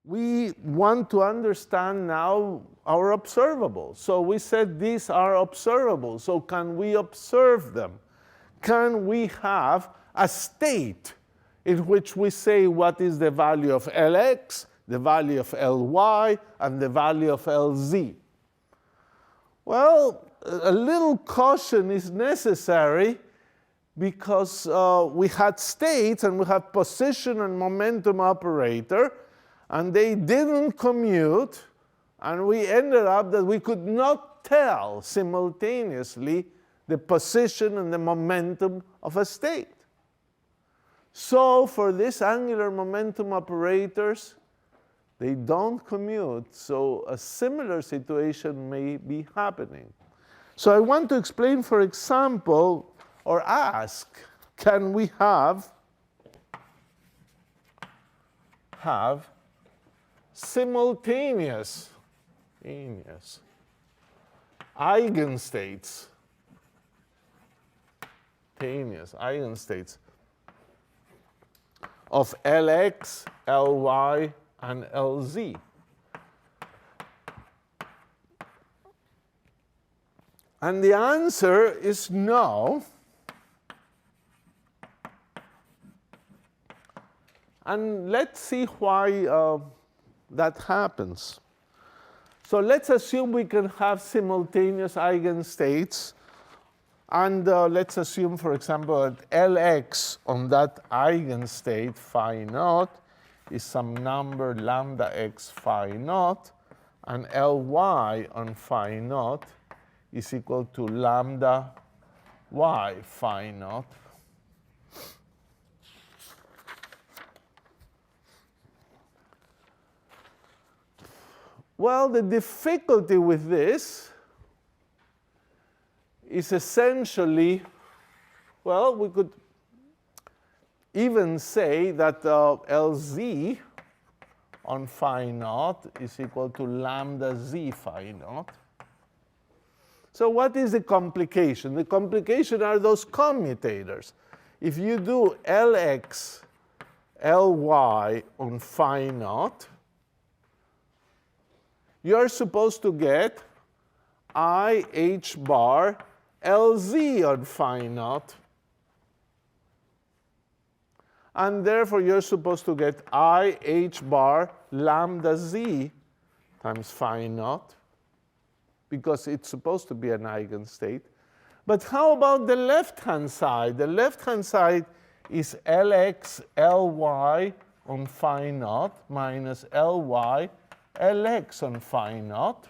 we want to understand now our observables. So we said these are observables. So can we observe them? Can we have a state in which we say what is the value of Lx, the value of Ly, and the value of Lz? Well, a little caution is necessary because we had states and we had position and momentum operator, and they didn't commute, and we ended up that we could not tell simultaneously the position and the momentum of a state. So for these angular momentum operators, they don't commute, so a similar situation may be happening. So I want to explain, for example, or ask, can we have simultaneous eigenstates, of Lx, Ly, and Lz? And the answer is no. And let's see why that happens. So let's assume we can have simultaneous eigenstates. And let's assume, for example, that Lx on that eigenstate phi naught is some number lambda x phi naught, and Ly on phi naught is equal to lambda y phi naught. Well, the difficulty with this is essentially, well, we could even say that Lz on phi naught is equal to lambda z phi naught. So what is the complication? The complication are those commutators. If you do Lx, Ly on phi naught, you're supposed to get I h bar Lz on phi naught. And therefore, you're supposed to get I h bar lambda z times phi naught, because it's supposed to be an eigenstate. But how about the left-hand side? The left-hand side is Lx, Ly on phi naught minus Ly, Lx on phi naught.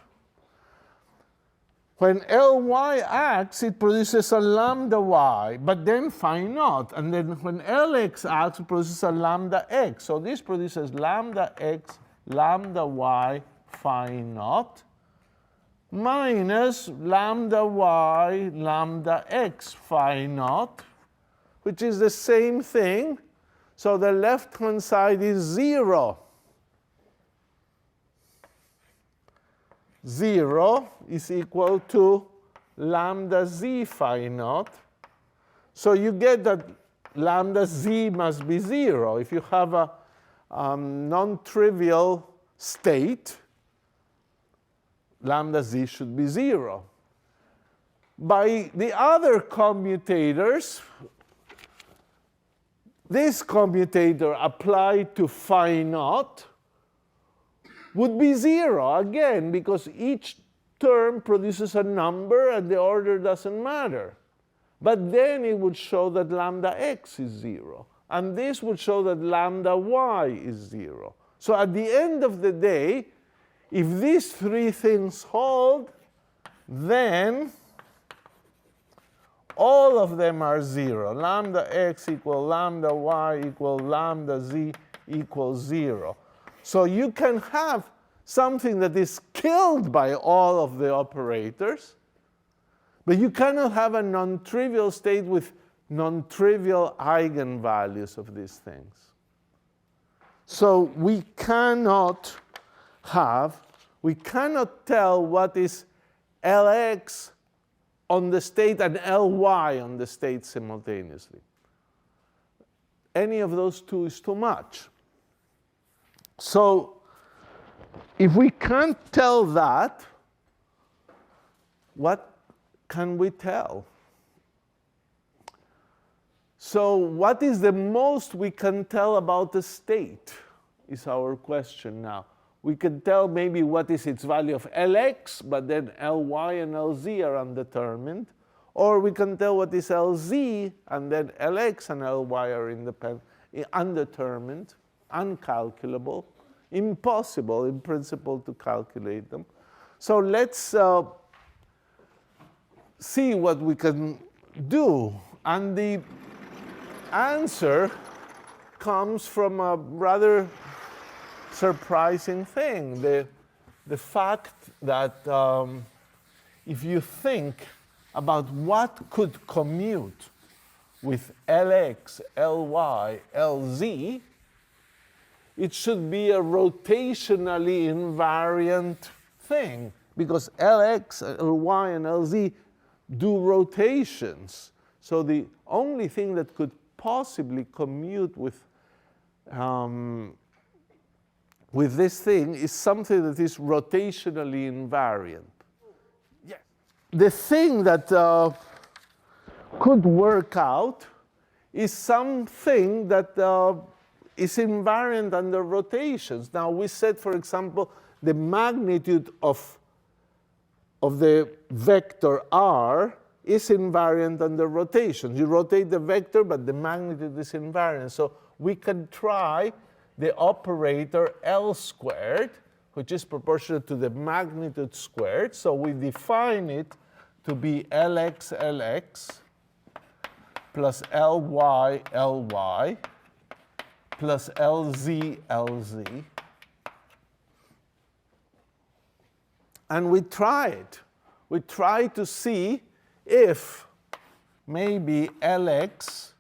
When Ly acts, it produces a lambda y, but then phi naught. And then when Lx acts, it produces a lambda x. So this produces lambda x, lambda y, phi naught, minus lambda y, lambda x, phi naught, which is the same thing. So the left-hand side is 0. 0 is equal to lambda z phi naught. So you get that lambda z must be 0. If you have a non-trivial state, lambda z should be 0. By the other commutators, this commutator applied to phi naught would be 0 again, because each term produces a number and the order doesn't matter. But then it would show that lambda x is 0. And this would show that lambda y is 0. So at the end of the day, if these three things hold, then all of them are 0. Lambda x equal lambda y equal lambda z equals 0. So you can have something that is killed by all of the operators, but you cannot have a non-trivial state with non-trivial eigenvalues of these things. So we cannot tell what is Lx on the state and Ly on the state simultaneously. Any of those two is too much. So if we can't tell that, what can we tell? So what is the most we can tell about the state is our question now. We can tell maybe what is its value of Lx, but then Ly and Lz are undetermined. Or we can tell what is Lz, and then Lx and Ly are undetermined, uncalculable, impossible in principle to calculate them. So let's see what we can do. And the answer comes from a rather surprising thing. The fact that if you think about what could commute with Lx, Ly, Lz, it should be a rotationally invariant thing, because Lx, Ly, and Lz do rotations. So the only thing that could possibly commute with this thing is something that is rotationally invariant. Yes. The thing that could work out is something that is invariant under rotations. Now, we said, for example, the magnitude of the vector r is invariant under rotations. You rotate the vector, but the magnitude is invariant. So we can try the operator L squared, which is proportional to the magnitude squared. So we define it to be Lx, Lx, plus Ly, Ly, plus Lz, Lz. And we try it. We try to see if maybe Lx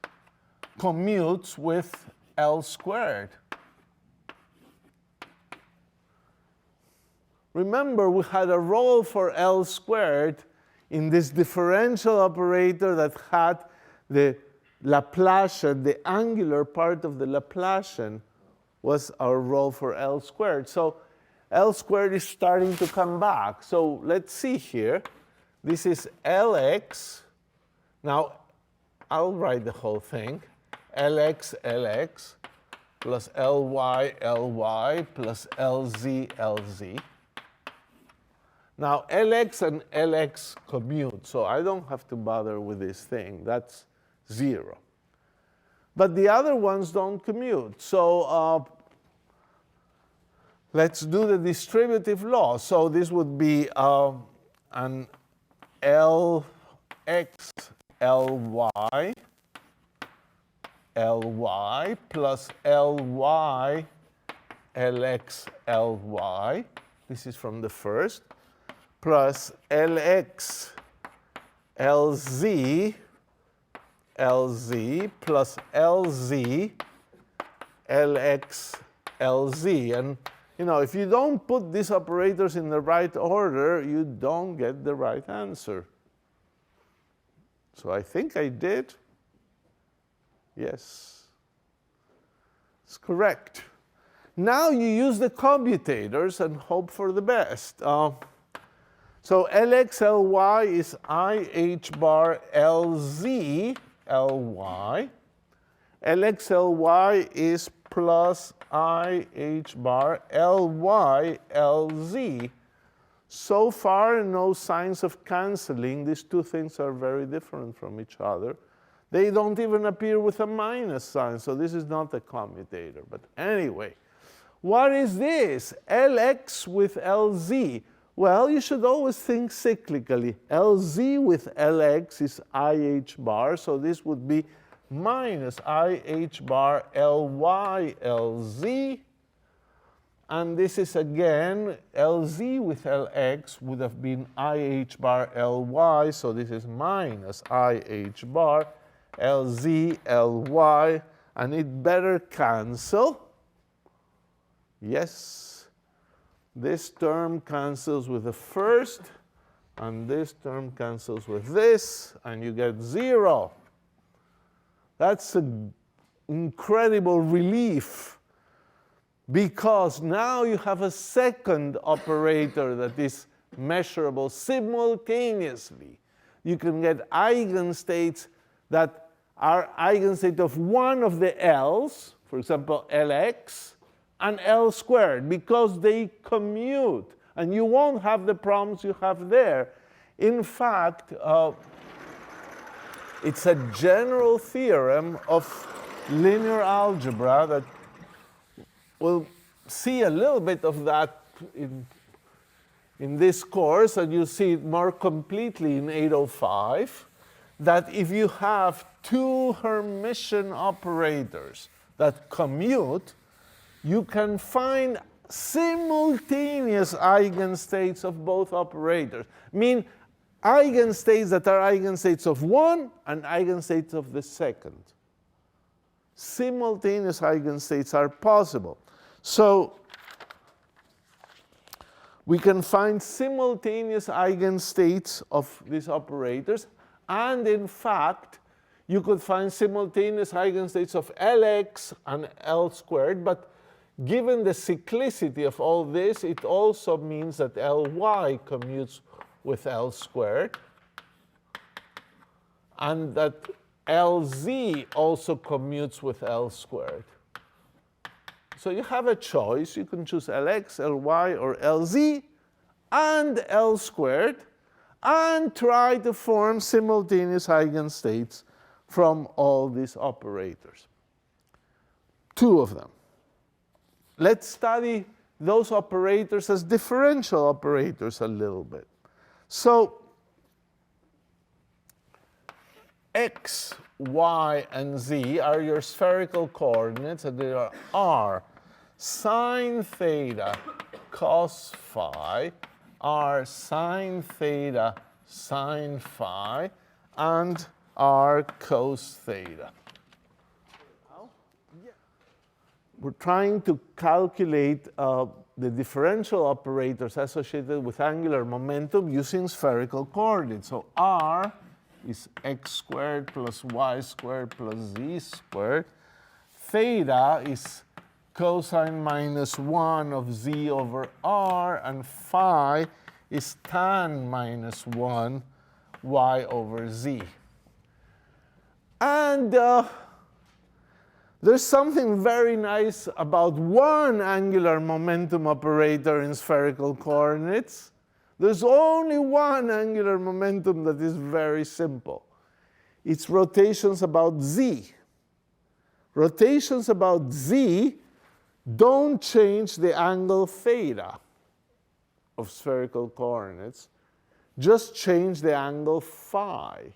commutes with L squared. Remember, we had a role for L squared in this differential operator that had the Laplacian, the angular part of the Laplacian was our role for L squared. So L squared is starting to come back. So let's see here. This is Lx. Now, I'll write the whole thing. Lx, Lx, plus Ly, Ly, plus Lz, Lz. Now, Lx and Lx commute, so I don't have to bother with this thing. That's 0. But the other ones don't commute. So let's do the distributive law. So this would be an Lx, Ly, Ly, plus Ly, Lx, Ly. This is from the first. Plus Lx, Lz, Lz, plus Lz, Lx, Lz. And if you don't put these operators in the right order, you don't get the right answer. So I think I did. Yes. It's correct. Now you use the commutators and hope for the best. So Lx, Ly is IH bar Lz, Ly. Lx, Ly is plus IH bar Ly, Lz. So far, no signs of canceling. These two things are very different from each other. They don't even appear with a minus sign, so this is not a commutator. But anyway, what is this? Lx with Lz. Well, you should always think cyclically. Lz with Lx is IH bar, so this would be minus IH bar Ly, Lz. And this is again, Lz with Lx would have been IH bar Ly, so this is minus IH bar Lz, Ly, and it better cancel. Yes. This term cancels with the first, and this term cancels with this, and you get 0. That's an incredible relief. because now you have a second operator that is measurable simultaneously. You can get eigenstates that are eigenstate of one of the L's, for example, Lx, and L squared, because they commute. And you won't have the problems you have there. In fact, it's a general theorem of linear algebra that we'll see a little bit of that in this course, and you'll see it more completely in 805, that if you have two Hermitian operators that commute, you can find simultaneous eigenstates of both operators. Mean eigenstates that are eigenstates of one and eigenstates of the second. Simultaneous eigenstates are possible. So we can find simultaneous eigenstates of these operators, and in fact, you could find simultaneous eigenstates of Lx and L squared, but given the cyclicity of all this, it also means that Ly commutes with L squared, and that Lz also commutes with L squared. So you have a choice. You can choose Lx, Ly, or Lz, and L squared, and try to form simultaneous eigenstates from all these operators. Two of them. Let's study those operators as differential operators a little bit. So x, y, and z are your spherical coordinates, and they are r sine theta cos phi, r sine theta sine phi, and r cos theta. We're trying to calculate the differential operators associated with angular momentum using spherical coordinates. So r is x squared plus y squared plus z squared. Theta is cosine minus 1 of z over r, and phi is tan minus 1 y over z. And there's something very nice about one angular momentum operator in spherical coordinates. There's only one angular momentum that is very simple. It's rotations about z. Rotations about z don't change the angle theta of spherical coordinates, just change the angle phi.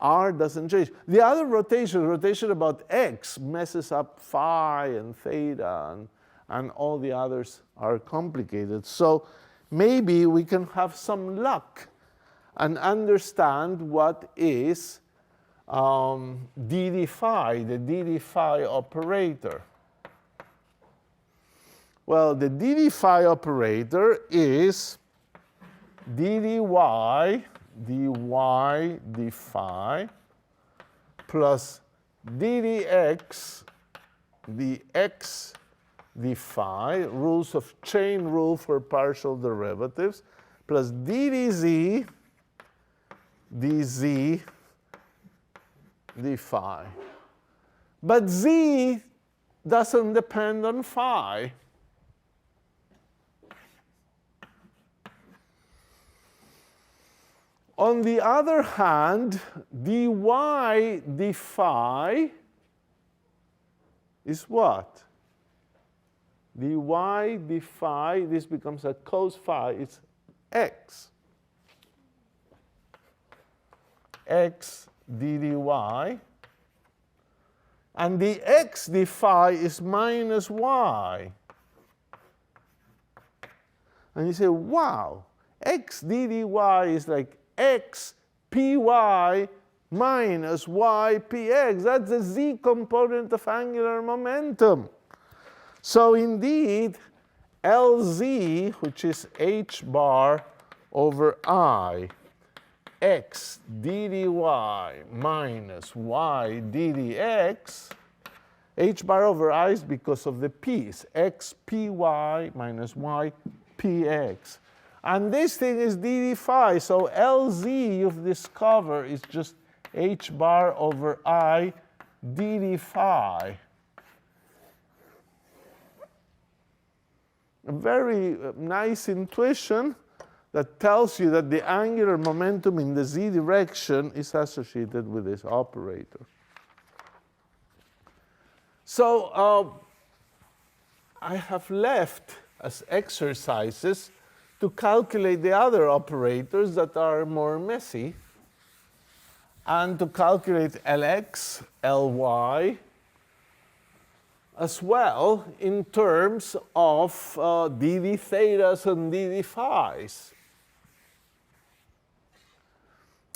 R doesn't change. The other rotation about x, messes up phi and theta, and all the others are complicated. So maybe we can have some luck and understand what is dd phi, the dd phi operator. Well, the dd phi operator is dy d phi plus ddx dx d phi, rules of chain rule for partial derivatives, plus ddz dz d phi. But z doesn't depend on phi. On the other hand, dy d phi is what? Dy d phi, this becomes a cos phi, it's x. X ddy. And the x d phi is minus y. And you say, wow, x ddy is like x py minus y px. That's the z component of angular momentum. So indeed, Lz, which is h bar over I, x ddy minus y ddx, H bar over I is because of the p's, x py minus y px. And this thing is d d phi, so LZ you've discovered is just H bar over I d d phi. A very nice intuition that tells you that the angular momentum in the z direction is associated with this operator. So I have left as exercises to calculate the other operators that are more messy, and to calculate Lx, Ly, as well in terms of dd thetas and dd phis.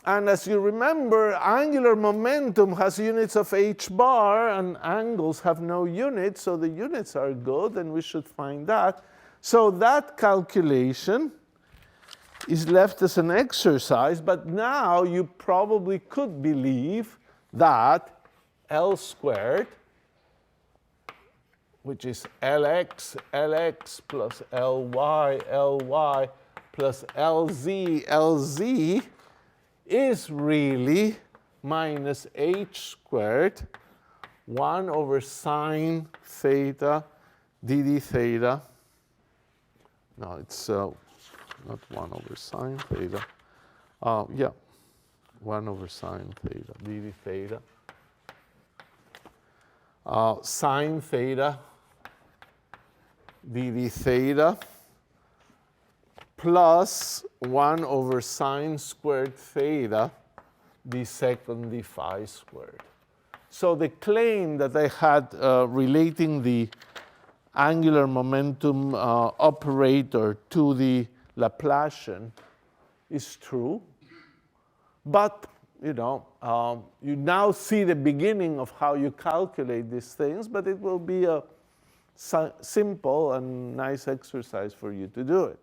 And as you remember, angular momentum has units of h bar, and angles have no units, so the units are good, and we should find that. So that calculation is left as an exercise, but now you probably could believe that L squared, which is Lx plus Ly plus Lz is really minus h squared 1 over sine theta dd theta. No, it's not 1 over sine theta. Yeah, 1 over sine theta dd theta. Sine theta dd theta plus 1 over sine squared theta d second d phi squared. So the claim that I had relating the angular momentum operator to the Laplacian is true, but you now see the beginning of how you calculate these things, but it will be a simple and nice exercise for you to do it.